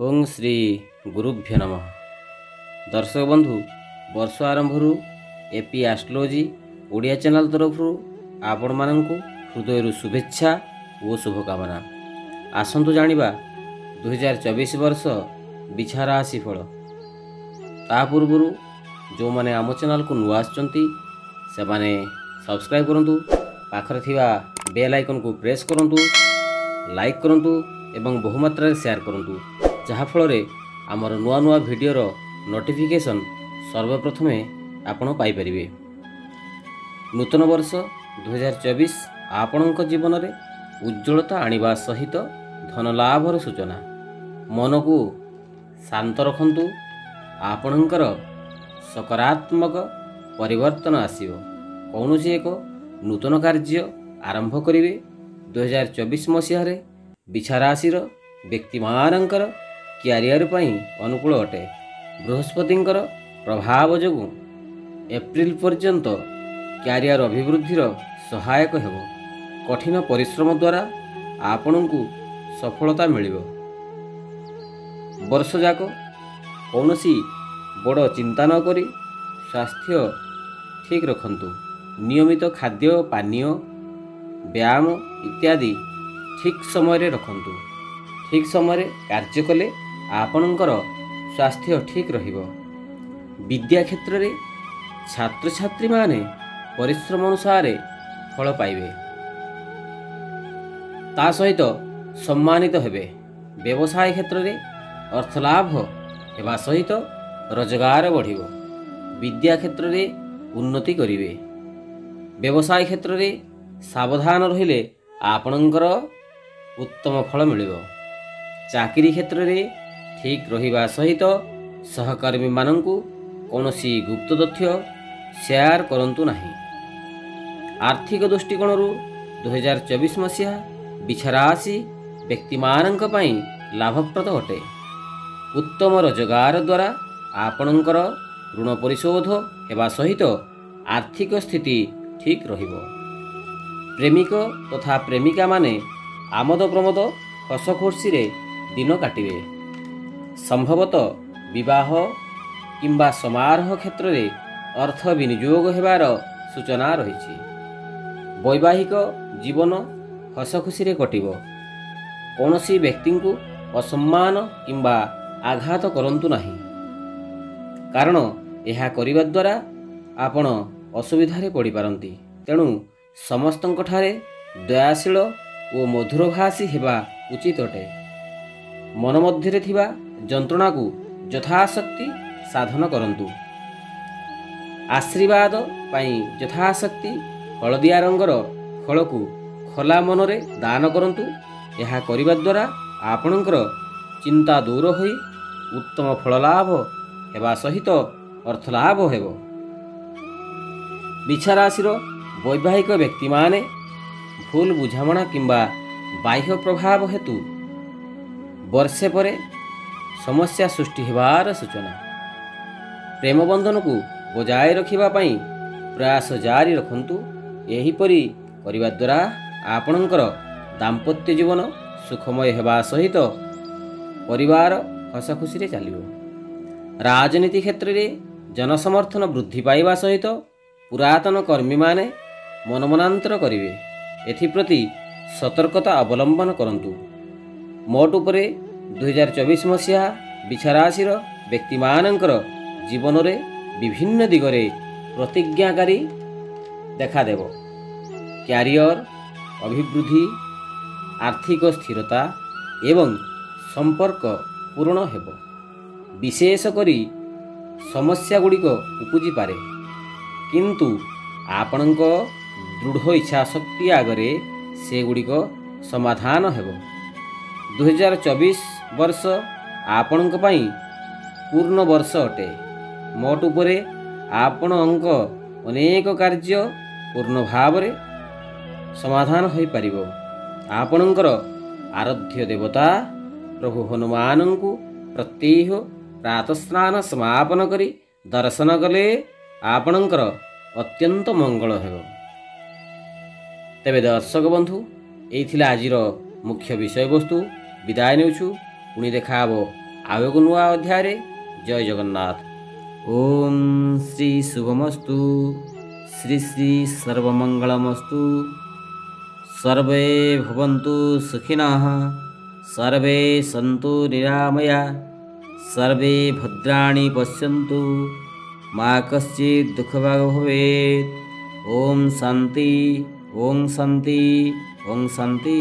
ओं श्री गुरुभ्यो नमः। दर्शक बंधु वर्ष आरंभ एपी एस्ट्रोलॉजी ओडिया चैनल तरफ आपण मानक हृदय शुभेच्छा और शुभकामना। आसंतु जानिबा 2024 वर्ष बिछा राशि फल। ता पूर्व जो माने आम चैनल को नुआ आछंती से माने सब्सक्राइब करंतु, पाखरे थिबा बेल आइकन को प्रेस करंतु, लाइक करंतु एवं बहुमात्रा शेयर करंतु, जहा फल आमर नुआ नुआ वीडियोर नोटिफिकेशन सर्वप्रथमे आपण पाई परिबे। नूतन वर्ष 2024 आपणक जीवन में उज्ज्वलता आनिबा सहित धन लाभर सूचना। मन को शांत रखंतु, आपणकर सकारात्मक परिवर्तन आसिबो। कौनसी एक नूतन कार्य आरंभ करिवे। 2024 मसीह रे बिछा राशि व्यक्ति मानकर क्यारियर पई अनुकूल अटे। बृहस्पतिंकर प्रभाव जोगु एप्रिल पर्यंत क्यारियर अभिवृद्धिर सहायक हेबो। कठिन परिश्रम द्वारा आपनकु सफलता मिलिबो। वर्ष जाक कौनसी बड़ चिंता न करी स्वास्थ्य ठीक रखंतु। नियमित खाद्य पानीय व्यायाम इत्यादि ठीक समय रखंतु। ठीक समय कार्य कले आपणकर स्वास्थ्य ठीक रहिबो। विद्या क्षेत्र रे छात्र छात्री माने परिश्रम अनुसार फल पाइबे, ता सहित सम्मानित हेबे। व्यवसाय क्षेत्र रे अर्थलाभ हेबा सहित रोजगार बढ़िबो। विद्या क्षेत्र रे उन्नति करिवे। व्यवसाय क्षेत्र रे सावधान रहिले आपणकर उत्तम फल मिलिबो। चाकरी क्षेत्र रे ठीक रहिबा सहित सहकर्मी मानंकु कौनसी गुप्त तथ्य शेयर करंतु नहीं। आर्थिक दृष्टिकोण 2024 मसीहा बिछा राशि व्यक्ति मानंक पई लाभप्रद अटे। उत्तम रोजगार द्वारा आपणकर ऋण परिशोध हेबा सहित आर्थिक स्थिति ठीक रहिबो। प्रेमिक तथा प्रेमिका माने आमोद प्रमोद हस खुशी रे दिन काटिबे। संभवतः विवाह किंबा समारोह क्षेत्र रे अर्थ विनियोग हेबार सूचना रही। वैवाहिक जीवन हस खुशी रे कटिबो। कौनसी व्यक्ति को असम्मान किंबा आघात करंतु नहीं, कारण यह करिबा द्वारा आपण असुविधा रे पड़ी पारंती। तेणु समस्तंक ठारे दयाशील और मधुरभाषी हेबा उचित अटे। मन मध्य थिबा जंत्रणा को यथाशक्ति साधन करंतु। आशीर्वाद पाई यथाशक्ति हलदिया रंगर फल को खोला मन रे दान करंतु। यह करिबा द्वारा आपणकर चिंता दूर होई उत्तम फल लाभ हेबा सहित अर्थलाभ हेबो। बिछा राशि वैवाहिक व्यक्ति माने भूल बुझामणा किंबा बाह्य प्रभाव हेतु वर्षे परे समस्या सृष्टि हेबार सूचना। प्रेम बंधन को बजाय रखिबा पई प्रयास जारी रखंतु। एहीपरि करिबा द्वारा आपणकर दाम्पत्य जीवन सुखमय हेबा सहित परिवार हस खुशी रे चलिबो। राजनीति क्षेत्र रे जनसमर्थन वृद्धि पाइबा सहित पुरातन कर्मी माने मनमनांतर करिवे। एथिप्रति सतर्कता अवलंबन करंतु। मोट उपरे 2024 मसीहा बिछा राशि व्यक्ति मानकर जीवन रे विभिन्न दिगरे प्रतिज्ञाकारी देखा देव। क्यारियर अभिवृद्धि, आर्थिक स्थिरता एवं संपर्क पूर्ण हेबो। विशेष करी समस्या गुड़िक उपजी पारे, किंतु आपणक दृढ़ इच्छा शक्ति आगरे से गुड़िक समाधान हेबो। 2024 वर्ष आपणक पई पूर्ण वर्ष अटे। मोट उपरे आपण अंक अनेक कार्य पूर्ण भाव रे समाधान होई परिबो। आपणकर आराध्य देवता प्रभु हनुमान को प्रत्येह प्रातस्नान समापन करी दर्शन कले आपणकर अत्यंत मंगल हेबो। तेबे दर्शक बंधु, एई थिला आजिर मुख्य विषय वस्तु। विदाय नेउछु। पुणी देखा ଆଉ ଏକ ନୂଆ ଅଧ୍ୟାୟରେ ଜୟ ଜଗନ୍ନାଥ। ଓମ୍ ଶ୍ରୀ ଶୁଭମସ୍ତୁ। ଶ୍ରୀ ଶ୍ରୀ ସର୍ବମଙ୍ଗଳମସ୍ତୁ। ସର୍ବେ ଭବନ୍ତୁ ସୁଖିନଃ। ସର୍ବେ ସନ୍ତୁ ନିରାମୟା। ସର୍ବେ ଭଦ୍ରାଣି ପଶ୍ୟନ୍ତୁ। ମା କଶ୍ଚିତ୍ ଦୁଃଖଭାଗ ଭବେତ୍। ଓମ୍ ଶାନ୍ତି। ଓମ୍ ଶାନ୍ତି। ଓମ୍ ଶାନ୍ତି।